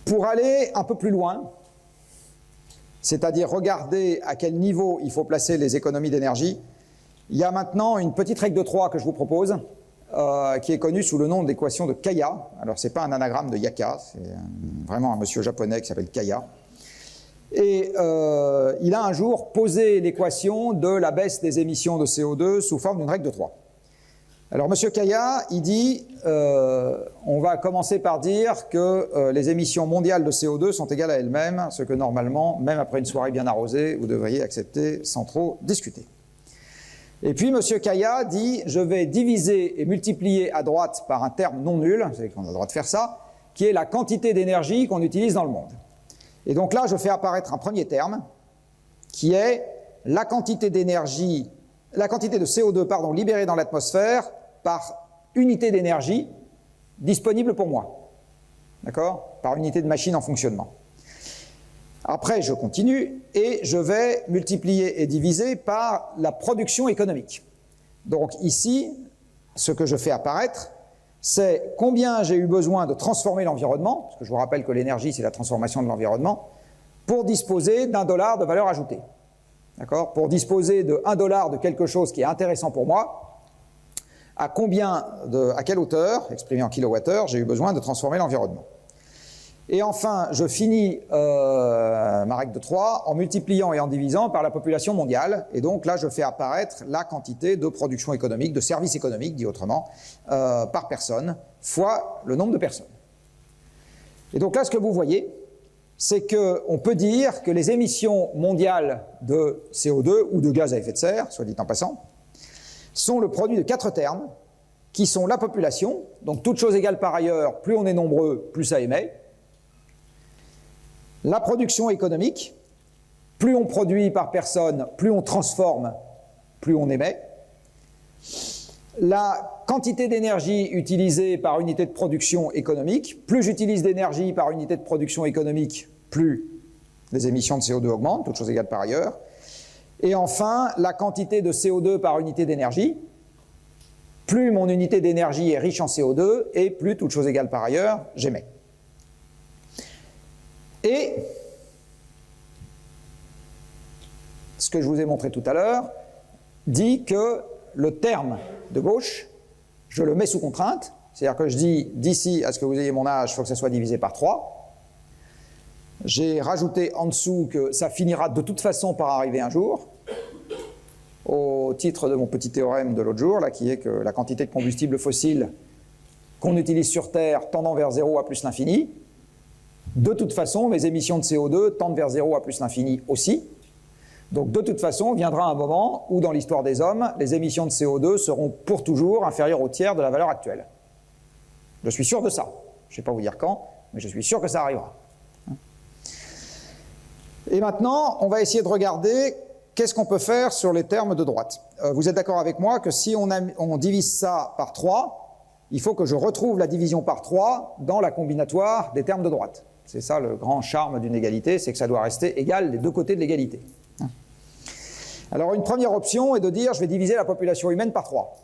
Pour aller un peu plus loin, c'est-à-dire regarder à quel niveau il faut placer les économies d'énergie, il y a maintenant une petite règle de 3 que je vous propose, qui est connue sous le nom d'équation de Kaya. Alors, ce n'est pas un anagramme de Yaka, c'est vraiment un monsieur japonais qui s'appelle Kaya. Et il a un jour posé l'équation de la baisse des émissions de CO2 sous forme d'une règle de 3. Alors, monsieur Kaya, il dit, on va commencer par dire que les émissions mondiales de CO2 sont égales à elles-mêmes, ce que normalement, même après une soirée bien arrosée, vous devriez accepter sans trop discuter. Et puis, M. Kaya dit, je vais diviser et multiplier à droite par un terme non nul, vous savez qu'on a le droit de faire ça, qui est la quantité d'énergie qu'on utilise dans le monde. Et donc là, je fais apparaître un premier terme, qui est la quantité d'énergie, la quantité de CO2, pardon, libérée dans l'atmosphère par unité d'énergie disponible pour moi. D'accord? Par unité de machine en fonctionnement. Après, je continue et je vais multiplier et diviser par la production économique. Donc ici, ce que je fais apparaître, c'est combien j'ai eu besoin de transformer l'environnement, parce que je vous rappelle que l'énergie, c'est la transformation de l'environnement, pour disposer d'1 dollar de valeur ajoutée. D'accord? Pour disposer de 1 dollar de quelque chose qui est intéressant pour moi, à quelle hauteur, exprimé en kilowattheure, j'ai eu besoin de transformer l'environnement. Et enfin, je finis ma règle de 3 en multipliant et en divisant par la population mondiale. Et donc là, je fais apparaître la quantité de production économique, de services économiques, dit autrement, par personne, fois le nombre de personnes. Et donc là, ce que vous voyez, c'est qu'on peut dire que les émissions mondiales de CO2 ou de gaz à effet de serre, soit dit en passant, sont le produit de 4 termes, qui sont la population, donc toute chose égale par ailleurs, plus on est nombreux, plus ça émet. La production économique, plus on produit par personne, plus on transforme, plus on émet. La quantité d'énergie utilisée par unité de production économique, plus j'utilise d'énergie par unité de production économique, plus les émissions de CO2 augmentent, toutes choses égales par ailleurs. Et enfin, la quantité de CO2 par unité d'énergie, plus mon unité d'énergie est riche en CO2 et plus, toutes choses égales par ailleurs, j'émets. Et ce que je vous ai montré tout à l'heure dit que le terme de gauche, je le mets sous contrainte, c'est-à-dire que je dis d'ici à ce que vous ayez mon âge, il faut que ça soit divisé par 3. J'ai rajouté en dessous que ça finira de toute façon par arriver un jour, au titre de mon petit théorème de l'autre jour, là, qui est que la quantité de combustible fossile qu'on utilise sur Terre tendant vers 0 à plus l'infini, de toute façon, mes émissions de CO2 tendent vers 0 à plus l'infini aussi. Donc de toute façon, viendra un moment où dans l'histoire des hommes, les émissions de CO2 seront pour toujours inférieures au tiers de la valeur actuelle. Je suis sûr de ça. Je ne sais pas vous dire quand, mais je suis sûr que ça arrivera. Et maintenant, on va essayer de regarder qu'est-ce qu'on peut faire sur les termes de droite. Vous êtes d'accord avec moi que si on divise ça par 3, il faut que je retrouve la division par 3 dans la combinatoire des termes de droite. C'est ça le grand charme d'une égalité, c'est que ça doit rester égal des deux côtés de l'égalité. Alors une première option est de dire je vais diviser la population humaine par 3.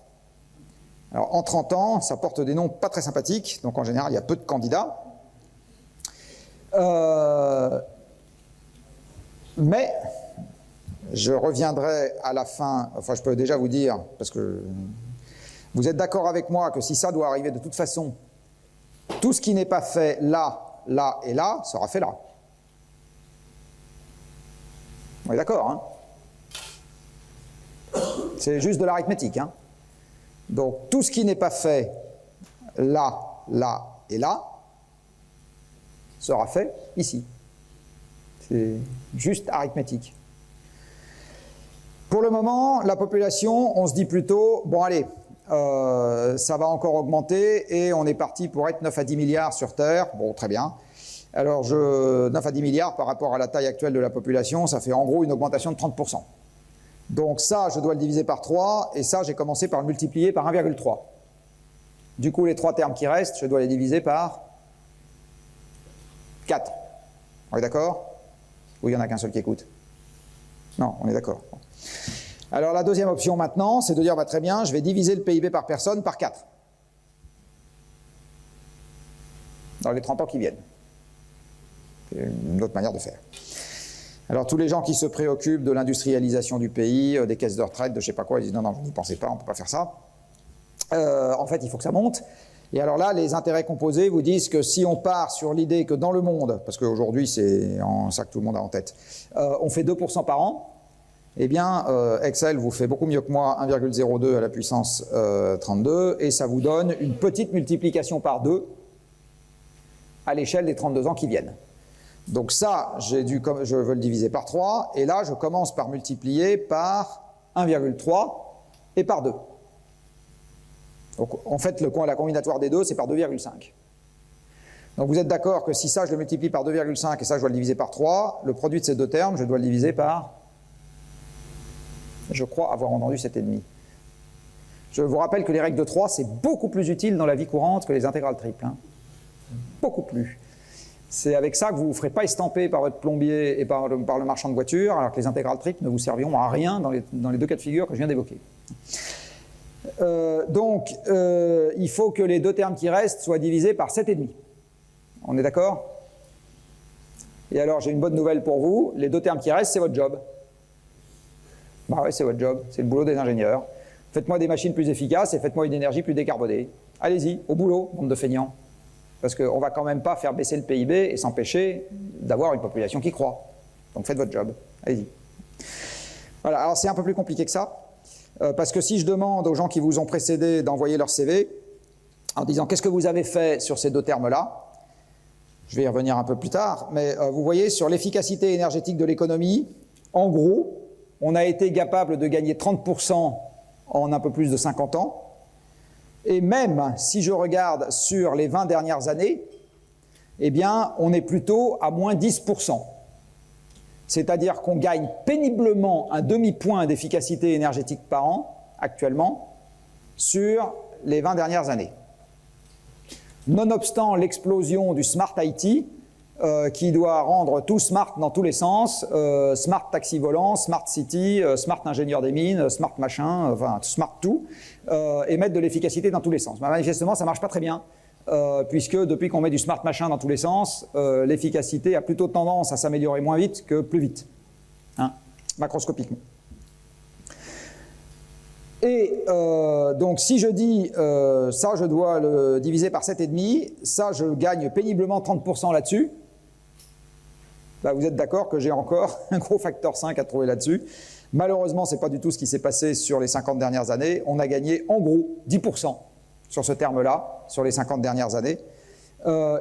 Alors en 30 ans, ça porte des noms pas très sympathiques, donc en général il y a peu de candidats. Mais je reviendrai à la fin, enfin je peux déjà vous dire, parce que vous êtes d'accord avec moi que si ça doit arriver de toute façon, tout ce qui n'est pas fait là, là et là sera fait là. On est d'accord, hein? C'est juste de l'arithmétique, hein? Donc tout ce qui n'est pas fait là, là et là sera fait ici. C'est juste arithmétique. Pour le moment, la population, on se dit plutôt, bon allez, ça va encore augmenter et on est parti pour être 9 à 10 milliards sur Terre. Bon, très bien. Alors, 9 à 10 milliards par rapport à la taille actuelle de la population, ça fait en gros une augmentation de 30%. Donc ça, je dois le diviser par 3 et ça, j'ai commencé par le multiplier par 1,3. Du coup, les 3 termes qui restent, je dois les diviser par 4. On est d'accord? Ou il n'y en a qu'un seul qui écoute? Non, on est d'accord. Alors la deuxième option maintenant, c'est de dire, bah, très bien, je vais diviser le PIB par personne par 4. Dans les 30 ans qui viennent. C'est une autre manière de faire. Alors tous les gens qui se préoccupent de l'industrialisation du pays, des caisses de retraite, de je sais pas quoi, ils disent non, vous n'y pensez pas, on ne peut pas faire ça. En fait, il faut que ça monte. Et alors là, les intérêts composés vous disent que si on part sur l'idée que dans le monde, parce qu'aujourd'hui c'est ça que tout le monde a en tête, on fait 2% par an, eh bien Excel vous fait beaucoup mieux que moi 1,02 à la puissance 32, et ça vous donne une petite multiplication par 2 à l'échelle des 32 ans qui viennent. Donc ça, je veux le diviser par 3, et là je commence par multiplier par 1,3 et par 2. Donc en fait, la combinatoire des deux, c'est par 2,5. Donc vous êtes d'accord que si ça, je le multiplie par 2,5 et ça, je dois le diviser par 3, le produit de ces deux termes, je dois le diviser par... Je crois avoir entendu 7,5. Je vous rappelle que les règles de 3, c'est beaucoup plus utile dans la vie courante que les intégrales triples. Hein. Beaucoup plus. C'est avec ça que vous ne vous ferez pas estamper par votre plombier et par le marchand de voitures, alors que les intégrales triples ne vous serviront à rien dans les deux cas de figure que je viens d'évoquer. Il faut que les deux termes qui restent soient divisés par 7,5. On est d'accord? Et alors, j'ai une bonne nouvelle pour vous, les deux termes qui restent, c'est votre job. Bah ouais, c'est votre job, c'est le boulot des ingénieurs. Faites-moi des machines plus efficaces et faites-moi une énergie plus décarbonée. Allez-y, au boulot, bande de feignants. Parce qu'on ne va quand même pas faire baisser le PIB et s'empêcher d'avoir une population qui croît. Donc faites votre job, allez-y. Voilà, alors c'est un peu plus compliqué que ça. Parce que si je demande aux gens qui vous ont précédé d'envoyer leur CV, en disant qu'est-ce que vous avez fait sur ces deux termes-là, je vais y revenir un peu plus tard, mais vous voyez, sur l'efficacité énergétique de l'économie, en gros, on a été capable de gagner 30% en un peu plus de 50 ans, et même si je regarde sur les 20 dernières années, eh bien, on est plutôt à moins 10%. C'est-à-dire qu'on gagne péniblement un demi-point d'efficacité énergétique par an, actuellement, sur les 20 dernières années. Nonobstant l'explosion du Smart IT, qui doit rendre tout smart dans tous les sens, smart taxi volant, smart city, smart ingénieur des mines, smart machin, enfin smart tout, et mettre de l'efficacité dans tous les sens. Mais manifestement, ça ne marche pas très bien. Puisque depuis qu'on met du smart machin dans tous les sens, l'efficacité a plutôt tendance à s'améliorer moins vite que plus vite, hein, macroscopiquement. Et donc si je dis ça, je dois le diviser par 7,5, ça je gagne péniblement 30% là-dessus, bah, vous êtes d'accord que j'ai encore un gros facteur 5 à trouver là-dessus. Malheureusement, ce n'est pas du tout ce qui s'est passé sur les 50 dernières années. On a gagné en gros 10%. Sur ce terme-là, sur les 50 dernières années.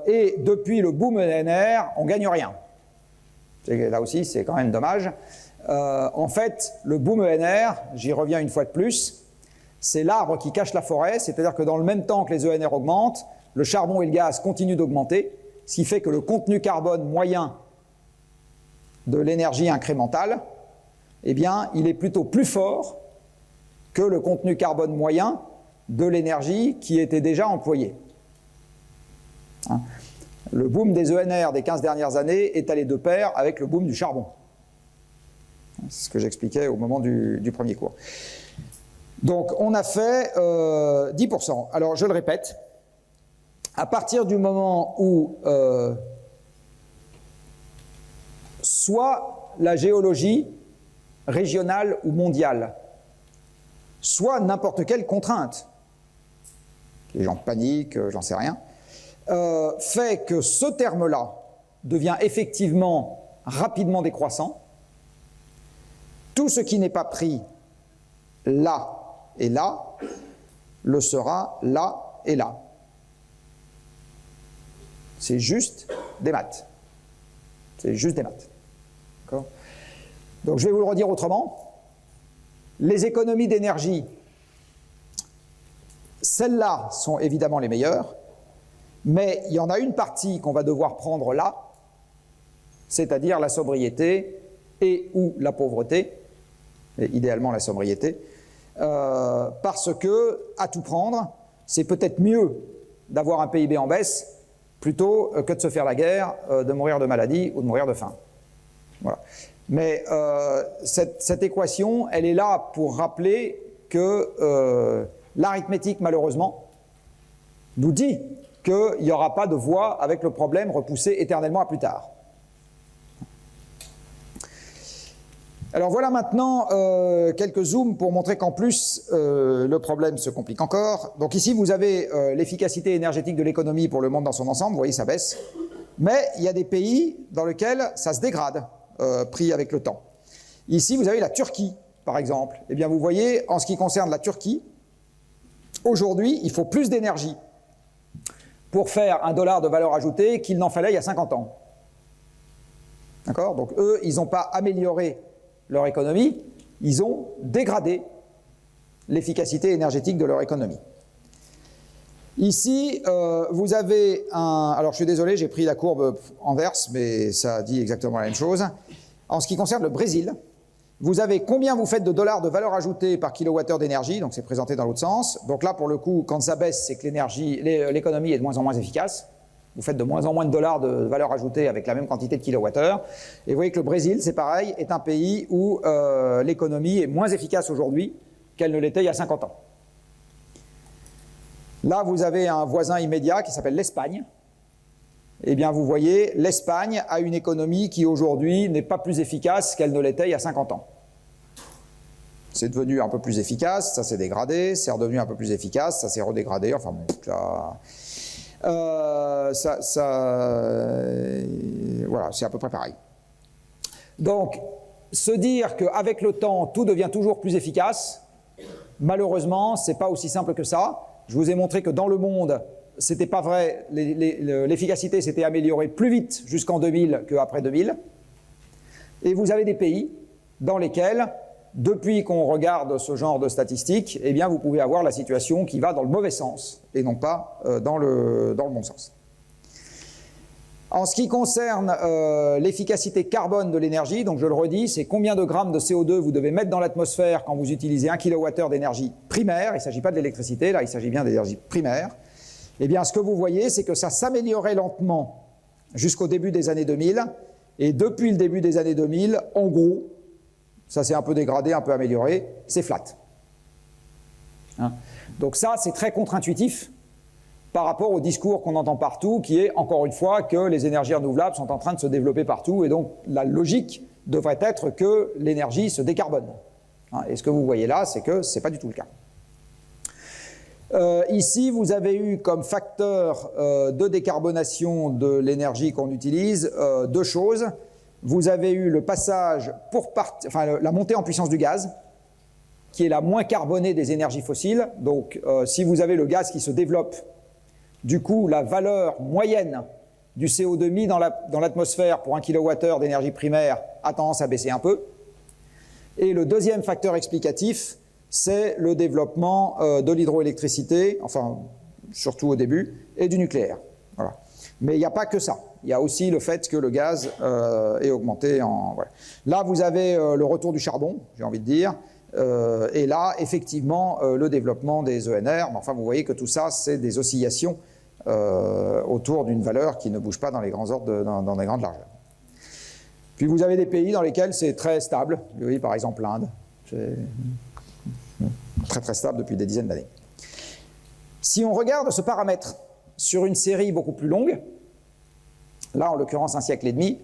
Et depuis le boom ENR, on ne gagne rien. Là aussi, c'est quand même dommage. En fait, le boom ENR, j'y reviens une fois de plus, c'est l'arbre qui cache la forêt, c'est-à-dire que dans le même temps que les ENR augmentent, le charbon et le gaz continuent d'augmenter, ce qui fait que le contenu carbone moyen de l'énergie incrémentale, eh bien, il est plutôt plus fort que le contenu carbone moyen de l'énergie qui était déjà employée. Hein. Le boom des ENR des 15 dernières années est allé de pair avec le boom du charbon. C'est ce que j'expliquais au moment du premier cours. Donc on a fait 10%. Alors je le répète, à partir du moment où soit la géologie régionale ou mondiale, soit n'importe quelle contrainte, les gens paniquent, j'en sais rien, fait que ce terme-là devient effectivement rapidement décroissant. Tout ce qui n'est pas pris là et là, le sera là et là. C'est juste des maths. C'est juste des maths. D'accord ? Donc je vais vous le redire autrement. Les économies d'énergie, celles-là sont évidemment les meilleures, mais il y en a une partie qu'on va devoir prendre là, c'est-à-dire la sobriété et ou la pauvreté, et idéalement la sobriété, parce que, à tout prendre, c'est peut-être mieux d'avoir un PIB en baisse plutôt que de se faire la guerre, de mourir de maladie ou de mourir de faim. Voilà. Mais cette équation, elle est là pour rappeler que l'arithmétique, malheureusement, nous dit qu'il n'y aura pas de voie avec le problème repoussé éternellement à plus tard. Alors voilà maintenant quelques zooms pour montrer qu'en plus le problème se complique encore. Donc ici vous avez l'efficacité énergétique de l'économie pour le monde dans son ensemble, vous voyez ça baisse. Mais il y a des pays dans lesquels ça se dégrade, pris avec le temps. Ici vous avez la Turquie par exemple. Eh bien vous voyez en ce qui concerne la Turquie, aujourd'hui il faut plus d'énergie pour faire $1 de valeur ajoutée qu'il n'en fallait il y a 50 ans. D'accord? Donc eux ils n'ont pas amélioré leur économie, ils ont dégradé l'efficacité énergétique de leur économie. Ici, vous avez un... Alors, je suis désolé, j'ai pris la courbe inverse, mais ça dit exactement la même chose. En ce qui concerne le Brésil, vous avez combien vous faites de dollars de valeur ajoutée par kilowattheure d'énergie, donc c'est présenté dans l'autre sens. Donc là, pour le coup, quand ça baisse, c'est que l'économie est de moins en moins efficace. Vous faites de moins en moins de dollars de valeur ajoutée avec la même quantité de kilowattheures. Et vous voyez que le Brésil, c'est pareil, est un pays où l'économie est moins efficace aujourd'hui qu'elle ne l'était il y a 50 ans. Là, vous avez un voisin immédiat qui s'appelle l'Espagne. Eh bien, vous voyez, l'Espagne a une économie qui aujourd'hui n'est pas plus efficace qu'elle ne l'était il y a 50 ans. C'est devenu un peu plus efficace, ça s'est dégradé, c'est redevenu un peu plus efficace, ça s'est redégradé, enfin bon, là... voilà, c'est à peu près pareil. Donc, se dire qu'avec le temps, tout devient toujours plus efficace, malheureusement, c'est pas aussi simple que ça. Je vous ai montré que dans le monde, c'était pas vrai, l'efficacité s'était améliorée plus vite jusqu'en 2000 qu'après 2000. Et vous avez des pays dans lesquels, depuis qu'on regarde ce genre de statistiques, eh bien vous pouvez avoir la situation qui va dans le mauvais sens et non pas dans le bon sens. En ce qui concerne l'efficacité carbone de l'énergie, donc je le redis, c'est combien de grammes de CO2 vous devez mettre dans l'atmosphère quand vous utilisez 1 kWh d'énergie primaire, il ne s'agit pas de l'électricité, là il s'agit bien d'énergie primaire. Eh bien ce que vous voyez, c'est que ça s'améliorait lentement jusqu'au début des années 2000, et depuis le début des années 2000, en gros, ça s'est un peu dégradé, un peu amélioré, c'est flat. Hein? Donc ça, c'est très contre-intuitif par rapport au discours qu'on entend partout, qui est, encore une fois, que les énergies renouvelables sont en train de se développer partout, et donc la logique devrait être que l'énergie se décarbone. Hein? Et ce que vous voyez là, c'est que ce n'est pas du tout le cas. Ici, vous avez eu comme facteur de décarbonation de l'énergie qu'on utilise deux choses. Vous avez eu le passage la montée en puissance du gaz, qui est la moins carbonée des énergies fossiles. Donc, si vous avez le gaz qui se développe, du coup, la valeur moyenne du CO2 mis dans l'atmosphère pour 1 kWh d'énergie primaire a tendance à baisser un peu. Et le deuxième facteur explicatif, c'est le développement de l'hydroélectricité, enfin, surtout au début, et du nucléaire. Voilà. Mais il n'y a pas que ça. Il y a aussi le fait que le gaz est augmenté en... Voilà. Là, vous avez le retour du charbon, j'ai envie de dire, et là, effectivement, le développement des ENR. Mais enfin, vous voyez que tout ça, c'est des oscillations autour d'une valeur qui ne bouge pas dans les grands ordres, dans les grandes largeurs. Puis vous avez des pays dans lesquels c'est très stable. Vous voyez, par exemple, l'Inde. C'est très très stable depuis des dizaines d'années. Si on regarde ce paramètre sur une série beaucoup plus longue, là en l'occurrence 1 siècle et demi,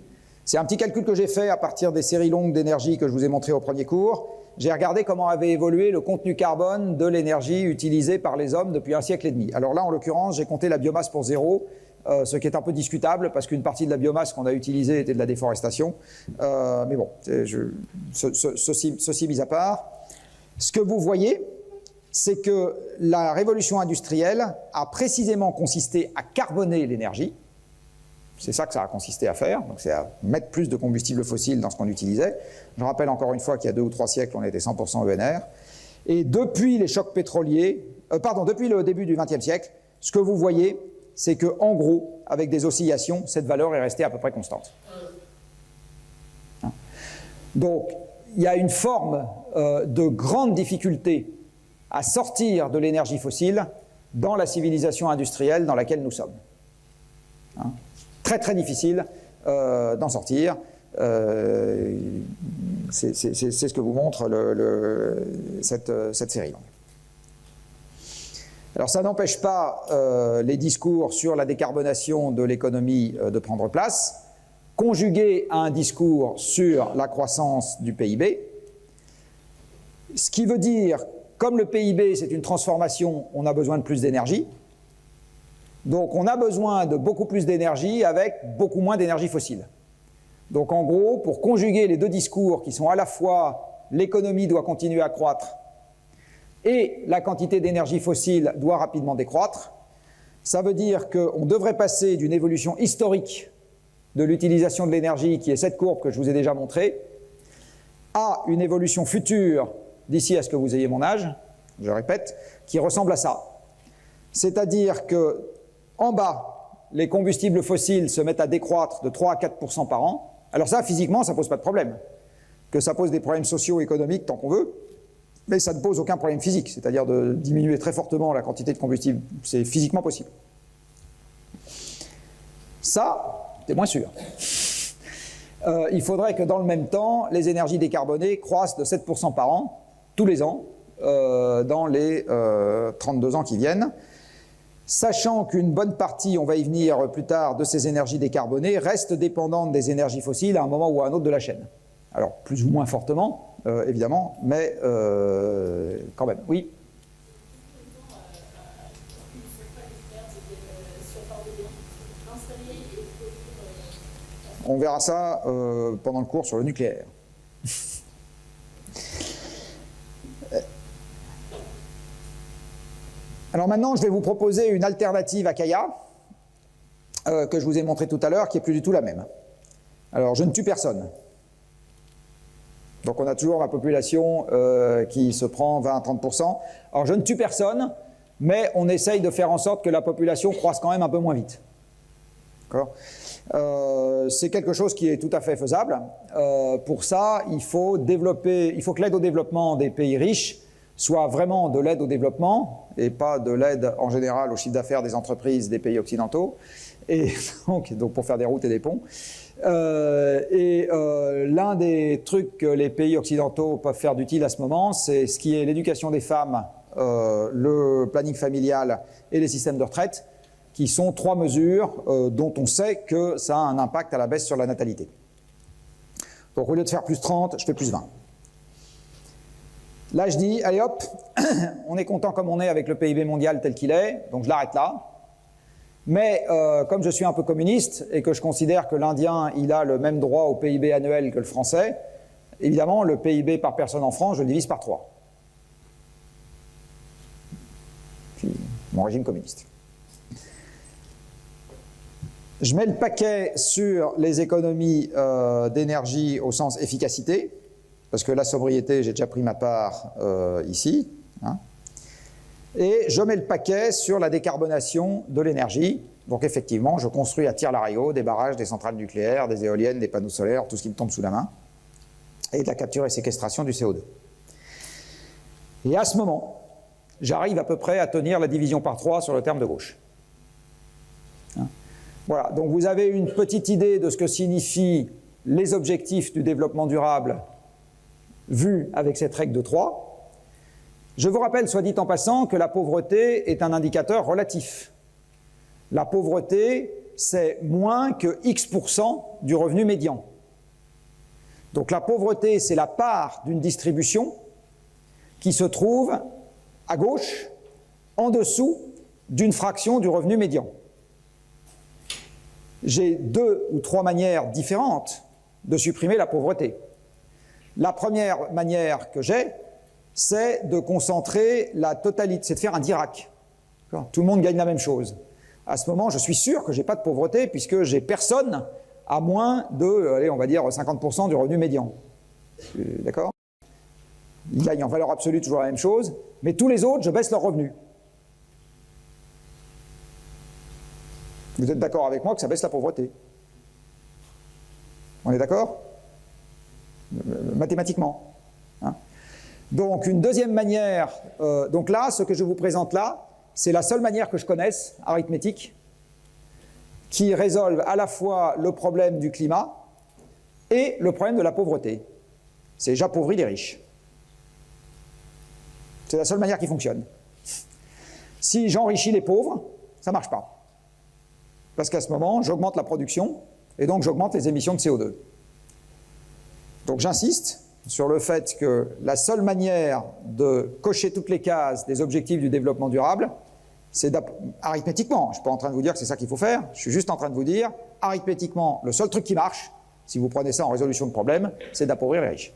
c'est un petit calcul que j'ai fait à partir des séries longues d'énergie que je vous ai montré au premier cours. J'ai regardé comment avait évolué le contenu carbone de l'énergie utilisée par les hommes depuis 1 siècle et demi. Alors là en l'occurrence j'ai compté la biomasse pour zéro, ce qui est un peu discutable parce qu'une partie de la biomasse qu'on a utilisée était de la déforestation. Mais bon, ceci mis à part. Ce que vous voyez, c'est que la révolution industrielle a précisément consisté à carboner l'énergie. C'est ça que ça a consisté à faire, donc c'est à mettre plus de combustibles fossiles dans ce qu'on utilisait. Je rappelle encore une fois qu'il y a 2 ou 3 siècles, on était 100% ENR. Et depuis les chocs pétroliers, depuis le début du XXe siècle, ce que vous voyez, c'est que en gros, avec des oscillations, cette valeur est restée à peu près constante. Donc, il y a une forme de grande difficulté à sortir de l'énergie fossile dans la civilisation industrielle dans laquelle nous sommes. Hein? Très très difficile d'en sortir. C'est ce que vous montre cette série longue. Alors ça n'empêche pas les discours sur la décarbonation de l'économie de prendre place. conjugué à un discours sur la croissance du PIB, ce qui veut dire, comme le PIB c'est une transformation, on a besoin de plus d'énergie, donc on a besoin de beaucoup plus d'énergie avec beaucoup moins d'énergie fossile. Donc en gros, pour conjuguer les deux discours qui sont à la fois l'économie doit continuer à croître et la quantité d'énergie fossile doit rapidement décroître, ça veut dire qu'on devrait passer d'une évolution historique de l'utilisation de l'énergie, qui est cette courbe que je vous ai déjà montrée, à une évolution future, d'ici à ce que vous ayez mon âge, je répète, qui ressemble à ça. C'est-à-dire que en bas, les combustibles fossiles se mettent à décroître de 3 à 4% par an. Alors ça, physiquement, ça ne pose pas de problème. Que ça pose des problèmes socio-économiques tant qu'on veut, mais ça ne pose aucun problème physique, c'est-à-dire de diminuer très fortement la quantité de combustible. C'est physiquement possible. Ça, c'est moins sûr. Il faudrait que dans le même temps, les énergies décarbonées croissent de 7% par an, tous les ans, dans les 32 ans qui viennent. Sachant qu'une bonne partie, on va y venir plus tard, de ces énergies décarbonées reste dépendante des énergies fossiles à un moment ou à un autre de la chaîne. Alors, plus ou moins fortement, évidemment, mais quand même, oui. On verra ça pendant le cours sur le nucléaire. Alors maintenant, je vais vous proposer une alternative à Kaya, que je vous ai montré tout à l'heure, qui est plus du tout la même. Alors, je ne tue personne. Donc on a toujours la population qui se prend 20 à 30%. Alors je ne tue personne, mais on essaye de faire en sorte que la population croisse quand même un peu moins vite. D'accord ? C'est quelque chose qui est tout à fait faisable. Pour ça, il faut que l'aide au développement des pays riches soit vraiment de l'aide au développement et pas de l'aide en général au chiffre d'affaires des entreprises des pays occidentaux, et donc pour faire des routes et des ponts. L'un des trucs que les pays occidentaux peuvent faire d'utile à ce moment, c'est ce qui est l'éducation des femmes, le planning familial et les systèmes de retraite, qui sont 3 mesures dont on sait que ça a un impact à la baisse sur la natalité. Donc au lieu de faire plus 30, je fais plus 20. Là je dis, allez hop, on est content comme on est avec le PIB mondial tel qu'il est, donc je l'arrête là. Mais comme je suis un peu communiste et que je considère que l'Indien il a le même droit au PIB annuel que le Français, évidemment le PIB par personne en France, je le divise par 3. Puis mon régime communiste. Je mets le paquet sur les économies d'énergie au sens efficacité, parce que la sobriété, j'ai déjà pris ma part ici. Hein. Et je mets le paquet sur la décarbonation de l'énergie. Donc effectivement, je construis à tire-larigot des barrages, des centrales nucléaires, des éoliennes, des panneaux solaires, tout ce qui me tombe sous la main, et de la capture et séquestration du CO2. Et à ce moment, j'arrive à peu près à tenir la division par 3 sur le terme de gauche. Hein. Voilà, donc vous avez une petite idée de ce que signifient les objectifs du développement durable vus avec cette règle de 3. Je vous rappelle, soit dit en passant, que la pauvreté est un indicateur relatif. La pauvreté, c'est moins que X% du revenu médian. Donc la pauvreté, c'est la part d'une distribution qui se trouve à gauche, en dessous d'une fraction du revenu médian. J'ai 2 ou 3 manières différentes de supprimer la pauvreté. La première manière que j'ai, c'est de concentrer la totalité, c'est de faire un Dirac. Tout le monde gagne la même chose. À ce moment, je suis sûr que je n'ai pas de pauvreté puisque j'ai personne à moins de, allez, on va dire 50% du revenu médian. D'accord ? Ils gagnent en valeur absolue toujours la même chose, mais tous les autres, je baisse leur revenu. Vous êtes d'accord avec moi que ça baisse la pauvreté? On est d'accord? Mathématiquement. Hein? Donc une deuxième manière, donc là, ce que je vous présente là, c'est la seule manière que je connaisse, arithmétique, qui résolve à la fois le problème du climat et le problème de la pauvreté. C'est j'appauvris les riches. C'est la seule manière qui fonctionne. Si j'enrichis les pauvres, ça ne marche pas. Parce qu'à ce moment, j'augmente la production et donc j'augmente les émissions de CO2. Donc j'insiste sur le fait que la seule manière de cocher toutes les cases des objectifs du développement durable, c'est arithmétiquement, je ne suis pas en train de vous dire que c'est ça qu'il faut faire, je suis juste en train de vous dire, arithmétiquement, le seul truc qui marche, si vous prenez ça en résolution de problème, c'est d'appauvrir les riches.